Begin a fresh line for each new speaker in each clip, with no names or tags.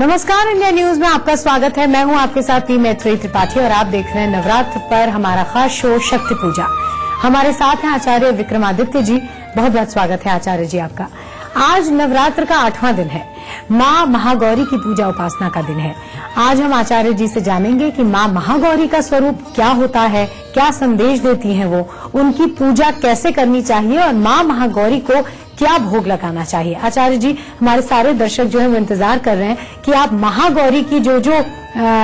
नमस्कार, India news में आपका स्वागत है। मैं हूं आपके साथ पी मैत्री त्रिपाठी और आप देख रहे हैं नवरात्र पर हमारा खास शो शक्ति पूजा। हमारे साथ हैं आचार्य विक्रमादित्य जी। बहुत बहुत स्वागत है आचार्य जी आपका। आज नवरात्र का 8वां दिन है। माँ महागौरी की पूजा उपासना का दिन है। आज हम आचार्य जी से जानेंगे कि माँ महागौरी का स्वरूप क्या होता है, क्या संदेश देती हैं वो, उनकी पूजा कैसे करनी चाहिए और माँ महागौरी को क्या भोग लगाना चाहिए। आचार्य जी, हमारे सारे दर्शक जो है वो इंतजार कर रहे हैं कि आप महागौरी की जो जो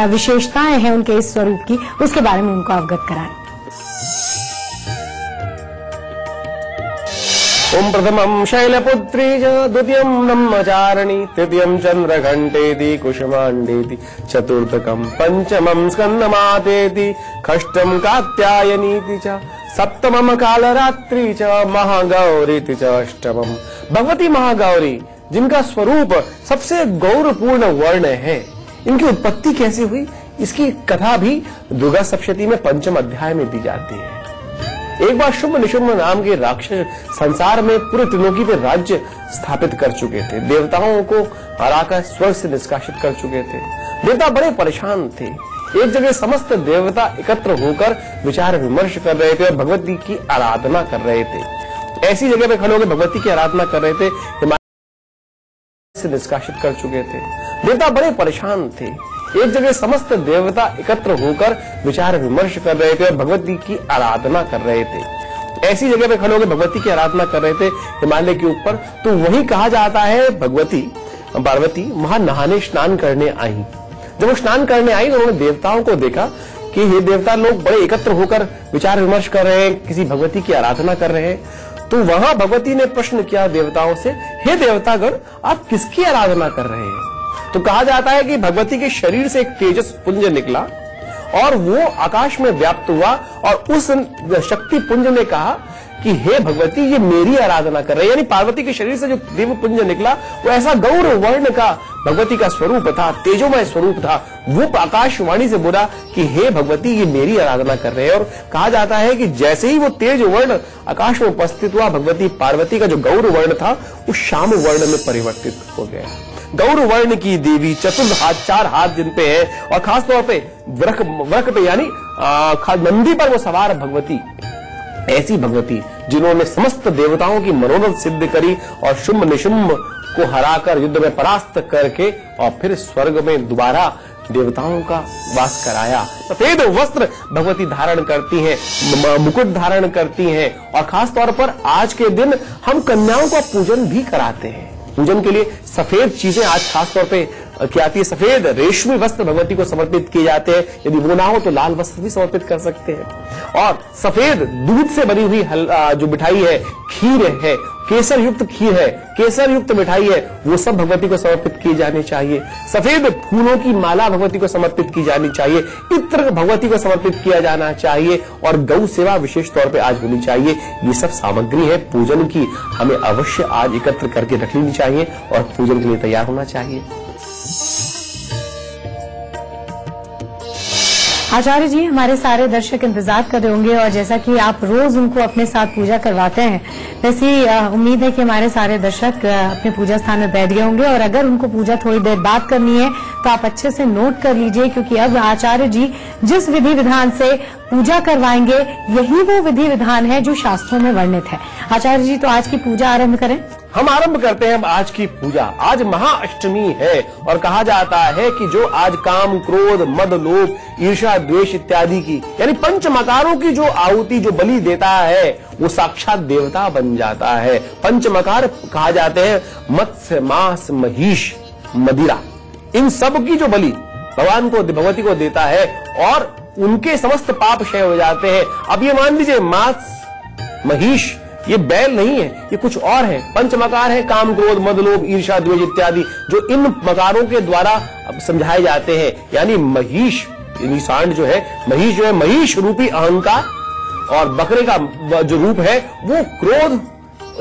विशेषताएं हैं उनके इस स्वरूप की, उसके बारे में उनको अवगत कराएं।
ओम प्रथमं शैलपुत्री च द्वितीयं ब्रह्मचारिणी तृतीयं चंद्रघंटेति कुसुमांडेति चतुर्थकं पंचमं स्कंदमातेति षष्ठं कात्यायनीति च सप्तमं कालरात्रि च महागौरीति च अष्टमं। भगवती महागौरी, जिनका स्वरूप सबसे गौरपूर्ण वर्ण है, इनकी उत्पत्ति कैसे हुई, इसकी कथा भी दुर्गा सप्तशती में 5वें अध्याय में दी जाती है। एक बार शुंभ निशुंभ नाम के राक्षस संसार में पूरे त्रिलोकी पे राज्य स्थापित कर चुके थे। देवताओं को हराकर स्वर्ग से निष्कासित कर चुके थे। देवता बड़े परेशान थे। एक जगह समस्त देवता एकत्र होकर विचार विमर्श कर रहे थे और भगवती की आराधना कर रहे थे। ऐसी जगह पे खड़े होकर भगवती की आराधना कर रहे थे, से निष्कासित कर चुके थे। देवता बड़े परेशान थे। एक जगह समस्त देवता एकत्र होकर विचार विमर्श कर रहे थे और भगवती की आराधना कर रहे थे। ऐसी जगह पे खड़े होकर भगवती की आराधना कर रहे थे हिमालय के ऊपर। तो वही कहा जाता है भगवती पार्वती वहां नहाने स्नान करने आई। जब वो स्नान करने आई तो उन्होंने देवताओं को देखा कि ये देवता लोग बड़े एकत्र होकर विचार विमर्श कर रहे हैं, किसी भगवती की आराधना कर रहे हैं। तो वहां भगवती ने प्रश्न किया देवताओं से, हे देवतागण, आप किसकी आराधना कर रहे हैं? तो कहा जाता है कि भगवती के शरीर से एक तेजस पुंज निकला और वो आकाश में व्याप्त हुआ और उस शक्ति पुंज ने कहा कि हे भगवती, ये मेरी आराधना कर रहे हैं। यानी पार्वती के शरीर से जो देव पुंज निकला वो ऐसा गौर वर्ण का भगवती का स्वरूप था, तेजोमय स्वरूप था। वो आकाशवाणी से बोला कि हे भगवती, ये मेरी आराधना कर रहे हैं। और कहा जाता है कि जैसे ही वो तेज वर्ण आकाश में उपस्थित हुआ, भगवती पार्वती का जो गौर वर्ण था वो श्याम वर्ण में परिवर्तित हो गया। गौर वर्ण की देवी, चतुर्थ हाथ, 4 हाथ जिन पे है और खास तौर पे वृक पे यानी नंदी पर वो सवार भगवती, ऐसी भगवती जिन्होंने समस्त देवताओं की मनोरथ सिद्ध करी और शुंभ निशुंभ को हराकर युद्ध में परास्त करके और फिर स्वर्ग में दोबारा देवताओं का वास कराया। सफेद वस्त्र भगवती धारण करती हैं, मुकुट धारण करती हैं और खास तौर पर आज के दिन हम कन्याओं का पूजन भी कराते हैं। पूजन के लिए सफेद चीजें आज खास तौर पे क्या आती है, सफेद रेशमी वस्त्र भगवती को समर्पित किए जाते हैं। यदि वो ना हो तो लाल वस्त्र भी समर्पित कर सकते हैं। और सफेद दूध से बनी हुई जो मिठाई है, खीर है, केसर युक्त खीर है, केसर युक्त मिठाई है, वो सब भगवती को समर्पित की जानी चाहिए। सफेद फूलों की माला भगवती को समर्पित की जानी चाहिए। इत्र भगवती को समर्पित किया जाना चाहिए और गौ सेवा विशेष तौर पे आज होनी चाहिए। ये सब सामग्री है पूजन की, हमें अवश्य आज एकत्र करके रख लेनी चाहिए और पूजन के लिए तैयार होना चाहिए।
आचार्य जी, हमारे सारे दर्शक इंतजार कर रहे होंगे और जैसा कि आप रोज उनको अपने साथ पूजा करवाते हैं, वैसी उम्मीद है कि हमारे सारे दर्शक अपने पूजा स्थान में बैठ गए होंगे। और अगर उनको पूजा थोड़ी देर बाद करनी है तो आप अच्छे से नोट कर लीजिए, क्योंकि अब आचार्य जी जिस विधि विधान से पूजा करवाएंगे यही वो विधि विधान है जो शास्त्रों में वर्णित है। आचार्य जी, तो आज की पूजा आरंभ करें।
हम आरंभ करते हैं आज की पूजा। आज महाअष्टमी है और कहा जाता है कि जो आज काम, क्रोध, मद, लोभ, ईर्ष्या, द्वेष इत्यादि की यानी पंचमकारों की जो आहुति, जो बलि देता है, वो साक्षात देवता बन जाता है। पंचमकार कहा जाते हैं मत्स्य, मांस, महिष, मदिरा, इन सब की जो बलि भगवान को, भगवती को देता है और उनके समस्त पाप क्षय हो जाते हैं। अब ये मान लीजिए मांस, महिष ये बैल नहीं है, ये कुछ और है। पंचमकार है काम, क्रोध, मद, लोभ, ईर्ष्या, द्वेष इत्यादि, जो इन मकारों के द्वारा समझाए जाते हैं। यानी महिष, यानी सांड जो है, महिष जो है, महिष रूपी अहंकार और बकरे का जो रूप है वो क्रोध।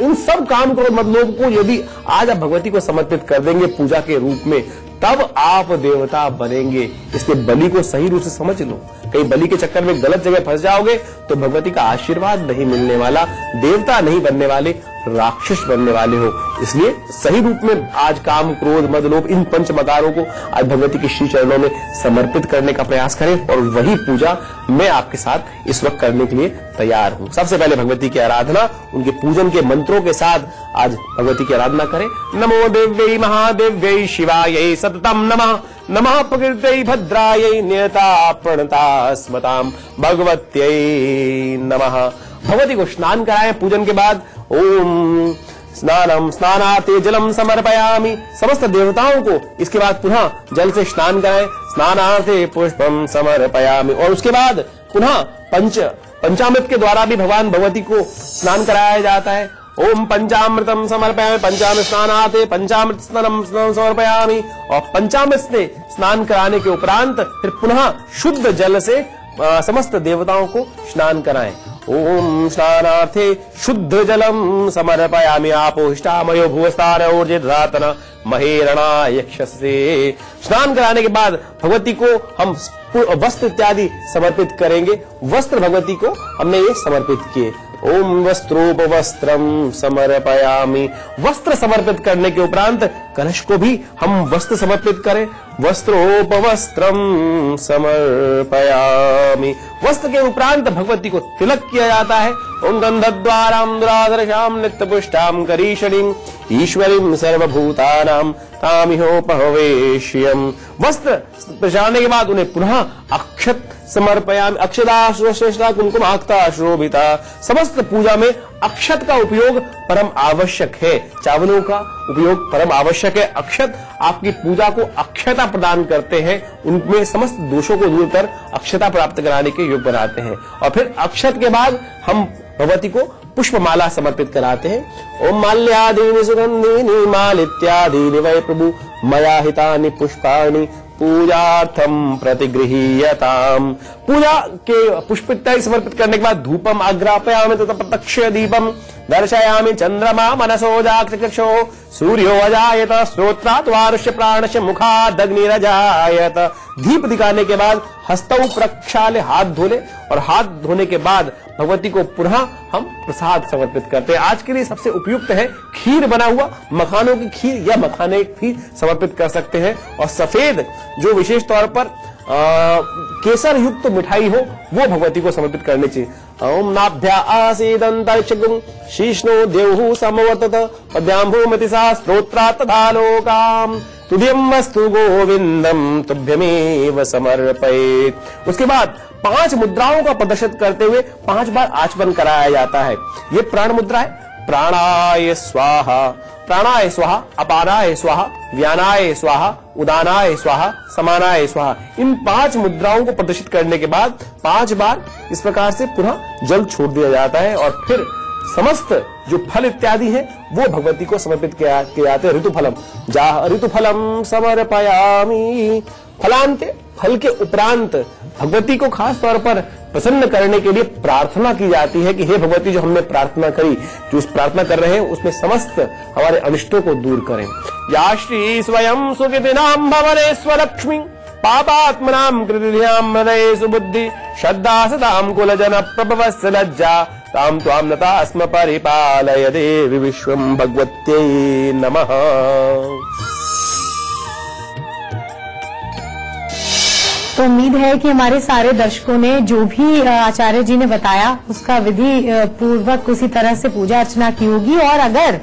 इन सब काम, क्रोध, मद, लोभ को यदि आज आप भगवती को समर्पित कर देंगे पूजा के रूप में, तब आप देवता बनेंगे। इसलिए बलि को सही रूप से समझ लो। कहीं बलि के चक्कर में गलत जगह फंस जाओगे तो भगवती का आशीर्वाद नहीं मिलने वाला, देवता नहीं बनने वाले, राक्षस बनने वाले हो। इसलिए सही रूप में आज काम, क्रोध, मद, लोभ इन पंच मकारों को आज भगवती के श्री चरणों में समर्पित करने का प्रयास करें और वही पूजा मैं आपके साथ इस वक्त करने के लिए तैयार हूं। सबसे पहले भगवती की आराधना, उनके पूजन के मंत्रों के साथ आज भगवती की आराधना करें। नमो देव्यै महादेव्यै शिवायै सततम नमः, नमः प्रकृत्यै भद्रायै नियता प्रणता स्मतां भगवत्यै नमः। भगवती को स्नान कराएं पूजन के बाद। ओम स्नानम स्नानाते जलम समर्पयामि। समस्त देवताओं को इसके बाद पुनः जल से स्नान कराएं। स्नानाते पुष्पम समर्पयामि। और उसके बाद पुनः पंचामृत के द्वारा भी भगवान भगवती को स्नान कराया जाता है। ओम पंचामृतम समर्पयामि, पंचामृत स्नानाते पंचामृत स्नानम समर्पयामि। और पंचामृत से स्नान कराने के उपरांत फिर पुनः शुद्ध जल से समस्त देवताओं को स्नान कराएं। ओम स्नानार्थे शुद्ध जलम समर्पयामि। आपोष्टामयो भुवस्तार ऊर्जिरातन महेरणा यक्षसे। स्नान कराने के बाद भगवती को हम वस्त्र इत्यादि समर्पित करेंगे। वस्त्र भगवती को हमने ये समर्पित किए। ओम वस्त्रोपवस्त्रम समर्पयामि। वस्त्र समर्पित करने के उपरांत कलश को भी हम वस्त्र समर्पित करें। वस्त्रोपवस्त्रम समर्पयामि। वस्त्र के उपरांत भगवती को तिलक किया जाता है। ओम गंधद्वाराम दुराधरशाम नित्यपुष्टाम करीषणीम ईश्वरीम सर्वभूतानां तामिहोपहवेश्यम्। वस्त्र प्रचारने के बाद उन्हें पुनः अक्षत समर्पयामि। अक्षदाश्रेष्ठा कुमकुमाक्ता शोभिता। समस्त पूजा में अक्षत का उपयोग परम आवश्यक है। चावलों का उपयोग परम आवश्यक है। अक्षत आपकी पूजा को अक्षता प्रदान करते हैं, उनमें समस्त दोषों को दूर कर अक्षता प्राप्त कराने के योग बनाते हैं। और फिर अक्षत के बाद हम भगवती को पुष्पमाला समर्पित कराते हैं। ओम माल्यादीनि सुगंधीनि मालित्यादीनि वै प्रभु मया हितानि पुष्पाणि पूजार्थम प्रतिगृहीयताम। पूजा के पुष्प इत्यादि समर्पित करने के बाद धूपम आग्रापयामि तथा प्रत्यक्ष दीपम दर्शयामि। चंद्रमा मनसो जाक्षो सूर्यो अजायत श्रोत्रात् वारुष्य प्राणस्य मुखात् अग्निरजायत। दीप दिखाने के बाद हस्तौ प्रक्षाल्य हाथ धोले और हाथ धोने के बाद भगवती को पुनः हम प्रसाद समर्पित करते हैं। आज के लिए सबसे उपयुक्त है खीर बना हुआ, मखानों की खीर या मखाने भी समर्पित कर सकते हैं। और सफेद जो विशेष तौर पर केसर युक्त मिठाई हो वो भगवती को समर्पित करनी चाहिए। ओम नाभ्या आसीदंतरिक्षगुं शीष्णो देवहु समवर्तत पद्यांभूमति सा स्तोत्रा तथा लोकाम तुभ्यं वस्तु गोविंदम तुभ्यमेव समर्पयेत्। उसके बाद 5 मुद्राओं का प्रदर्शन करते हुए 5 बार आचमन कराया जाता है। ये प्राण मुद्रा है। प्राणाय स्वाहा, प्राणाय स्वाहा, अपानाय स्वाहा, व्यानाय स्वाहा, उदानाय स्वाहा, समानाय स्वाहा। इन 5 मुद्राओं को प्रदर्शित करने के बाद 5 बार इस प्रकार से पुनः जल छोड़ दिया जाता है। और फिर समस्त जो फल इत्यादि है वो भगवती को समर्पित किए जाते हैं। ऋतुफलम ऋतुफलम समर्पयामि। फलांते, फल के उपरांत भगवती को खास तौर पर प्रसन्न करने के लिए प्रार्थना की जाती है कि हे भगवती, जो हमने प्रार्थना करी, जो उस प्रार्थना कर रहे हैं उसमें समस्त हमारे अनिष्टों को दूर करें। या श्री स्वयं सुकृतिनां भवने स्वलक्ष्मी पापात्मनां कृतिध्यां हृदये सुबुद्धि श्रद्धा सदां कुलजन प्रभवस्य लज्जा ताम त्वां नता स्म परिपालय देवी विश्वं भगवत्यै नमः।
तो उम्मीद है कि हमारे सारे दर्शकों ने जो भी आचार्य जी ने बताया उसका विधि पूर्वक उसी तरह से पूजा अर्चना की होगी। और अगर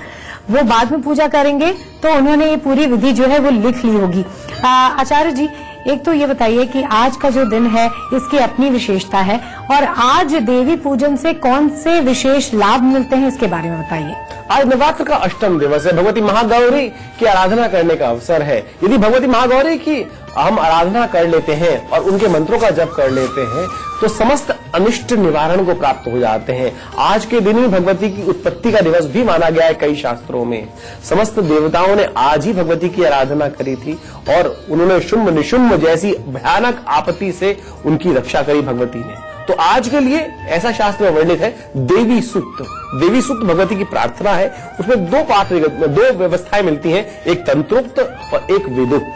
वो बाद में पूजा करेंगे तो उन्होंने ये पूरी विधि जो है वो लिख ली होगी। आचार्य जी, एक तो ये बताइए कि आज का जो दिन है इसकी अपनी विशेषता है और आज देवी पूजन से कौन से विशेष लाभ मिलते हैं, इसके बारे में बताइए।
आज नवरात्र का अष्टम दिवस है। भगवती महागौरी की आराधना करने का अवसर है। यदि भगवती महागौरी की हम आराधना कर लेते हैं और उनके मंत्रों का जप कर लेते हैं तो समस्त अनिष्ट निवारण को प्राप्त हो जाते हैं। आज के दिन ही भगवती की उत्पत्ति का दिवस भी माना गया है। कई शास्त्रों में समस्त देवताओं ने आज ही भगवती की आराधना करी थी और उन्होंने शुंभ निशुंभ जैसी भयानक आपत्ति से उनकी रक्षा करी भगवती ने। तो आज के लिए ऐसा शास्त्र में वर्णित है देवी सूक्त। देवी सूक्त भगवती की प्रार्थना है। उसमें 2 पाठ, 2 व्यवस्थाएं मिलती हैं, एक तंत्रोक्त और एक वेदोक्त।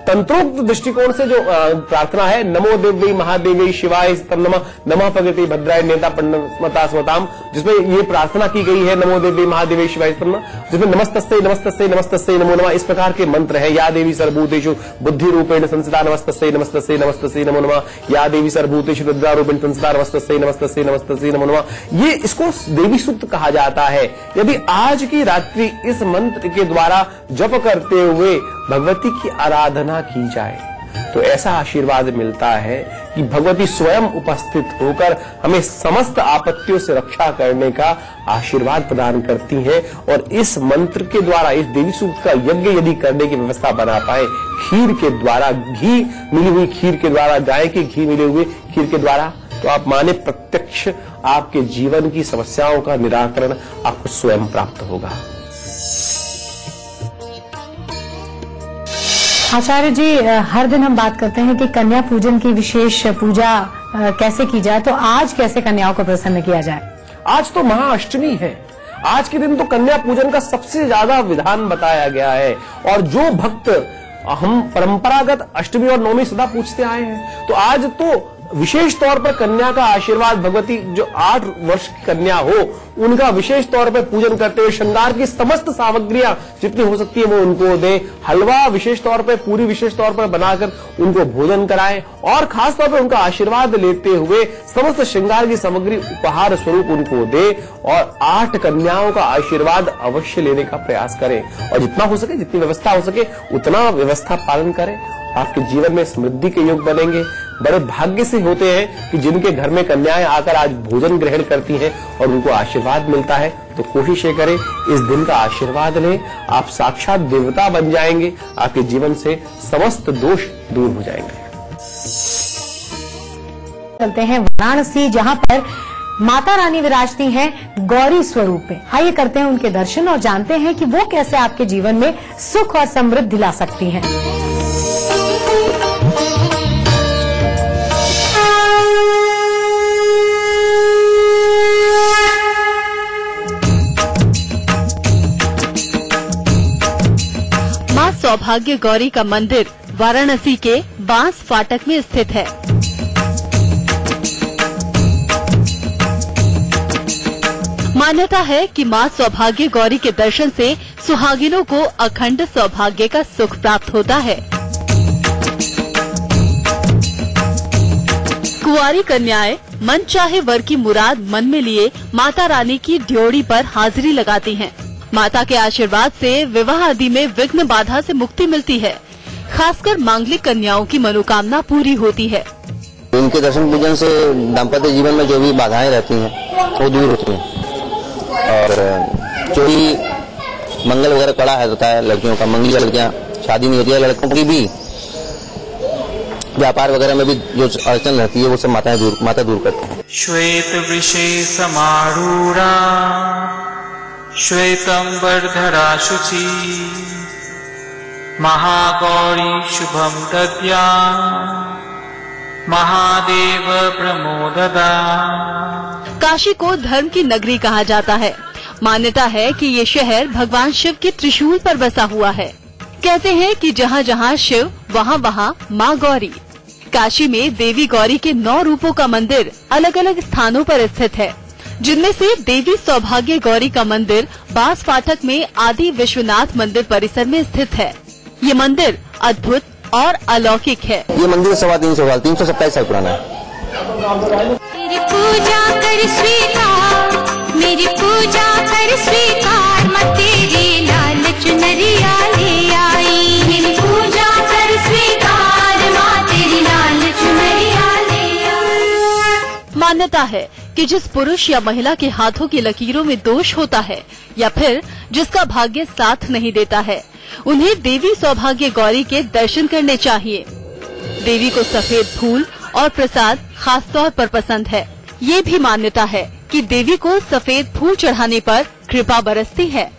तंत्रोक्त दृष्टिकोण से जो प्रार्थना है, नमो देवी महादेवी शिवाय नमः, नमः भगवती भद्राय नेता पण्डमता स्वताम, जिसमें ये प्रार्थना की गई है, नमो देवी महादेवी शिवाय नमः, जिसमें नमस्तस्यै नमस्तस्यै नमस्तस्यै नमो नमः इस प्रकार के मंत्र है। या देवी सर्वभूतेषु बुद्धि रूपेण संस्थिता नमस्तस्यै नमस्तस्यै नमस्तस्यै नमो नमः, या देवी सर्वभूतेषु रुद्रा रूपेण संस्थिता नमस्तस्यै नमस्तस्यै नमस्तस्यै नमो नमः। ये इसको देवी सूक्त कहा जाता है। यदि आज की रात्रि इस मंत्र के द्वारा जप करते हुए भगवती की आराधना की जाए तो ऐसा आशीर्वाद मिलता है कि भगवती स्वयं उपस्थित होकर हमें समस्त आपत्तियों से रक्षा करने का आशीर्वाद प्रदान करती हैं। और इस मंत्र के द्वारा, इस देवी सूक्त का यज्ञ यदि करने की व्यवस्था बना पाए, खीर के द्वारा, घी मिली हुई खीर के द्वारा, गाय के घी मिले हुए खीर के द्वारा, तो आप माने प्रत्यक्ष आपके जीवन की समस्याओं का निराकरण आपको स्वयं प्राप्त होगा।
आचार्य जी, हर दिन हम बात करते हैं कि कन्या पूजन की विशेष पूजा कैसे की जाए, तो आज कैसे कन्याओं को प्रसन्न किया जाए?
आज तो महाअष्टमी है। आज के दिन तो कन्या पूजन का सबसे ज्यादा विधान बताया गया है। और जो भक्त हम परंपरागत अष्टमी और नवमी सदा पूछते आए हैं, तो आज तो विशेष तौर पर कन्या का आशीर्वाद, भगवती जो 8 वर्ष की कन्या हो उनका विशेष तौर पर पूजन करते हुए श्रृंगार की समस्त सामग्रियां जितनी हो सकती है वो उनको दे, हलवा विशेष तौर पर, पूरी विशेष तौर पर बनाकर उनको भोजन कराएं और खास तौर पर उनका आशीर्वाद लेते हुए समस्त श्रृंगार की सामग्री उपहार स्वरूप उनको दे और 8 कन्याओं का आशीर्वाद अवश्य लेने का प्रयास करें। और जितना हो सके, जितनी व्यवस्था हो सके उतना व्यवस्था पालन करें। आपके जीवन में समृद्धि के योग बनेंगे। बड़े भाग्य से होते हैं कि जिनके घर में कन्याएं आकर आज भोजन ग्रहण करती हैं और उनको आशीर्वाद मिलता है। तो कोशिश ये करें, इस दिन का आशीर्वाद लें, आप साक्षात देवता बन जाएंगे, आपके जीवन से समस्त दोष दूर हो जाएंगे।
चलते हैं वाराणसी, जहां पर माता रानी विराजती हैं गौरी स्वरूप में। आइए करते हैं उनके दर्शन और जानते हैं कि वो कैसे आपके जीवन में सुख और समृद्धि ला सकती हैं।
मां सौभाग्य गौरी का मंदिर वाराणसी के बांस फाटक में स्थित है। मान्यता है कि मां सौभाग्य गौरी के दर्शन से सुहागिनों को अखंड सौभाग्य का सुख प्राप्त होता है। कुंवारी कन्याएं मन चाहे वर की मुराद मन में लिए माता रानी की ड्योढ़ी पर हाजिरी लगाती हैं। माता के आशीर्वाद से विवाह आदि में विघ्न बाधा से मुक्ति मिलती है। खासकर मांगलिक कन्याओं की मनोकामना पूरी होती है।
इनके दर्शन पूजन से दाम्पत्य जीवन में जो भी बाधाएं रहती हैं वो दूर होती हैं और जो भी मंगल वगैरह कड़ा है होता है लड़कियों का, मंगली लड़कियां शादी नहीं होती है, लड़कों की भी व्यापार वगैरह में भी जो अड़चन रहती है वो सब माता दूर करती है।
श्वेत वृषे समारूढ़ा श्वेतंबरधरा शुचि महागौरी शुभम दद्या महादेव प्रमोददा।
काशी को धर्म की नगरी कहा जाता है। मान्यता है कि ये शहर भगवान शिव के त्रिशूल पर बसा हुआ है। कहते हैं कि जहाँ जहाँ शिव वहाँ वहाँ माँ गौरी। काशी में देवी गौरी के 9 रूपों का मंदिर अलग अलग स्थानों पर स्थित है, जिनमें से देवी सौभाग्य गौरी का मंदिर बांस फाटक में आदि विश्वनाथ मंदिर परिसर में स्थित है। ये मंदिर अद्भुत और अलौकिक है।
ये मंदिर 327 साल 327 साल पुराना है।
मेरी पूजा कर स्वीकार, मेरी पूजा कर स्वीकार, मैं तेरी लाल चुनरिया ले आई। मेरी पूजा कर स्वीकार, माँ तेरी लाल चुनरिया ले आई।
मान्यता है कि जिस पुरुष या महिला के हाथों की लकीरों में दोष होता है या फिर जिसका भाग्य साथ नहीं देता है, उन्हें देवी सौभाग्य गौरी के दर्शन करने चाहिए। देवी को सफेद फूल और प्रसाद खास तौर पर पसंद है। ये भी मान्यता है कि देवी को सफेद फूल चढ़ाने पर कृपा बरसती है।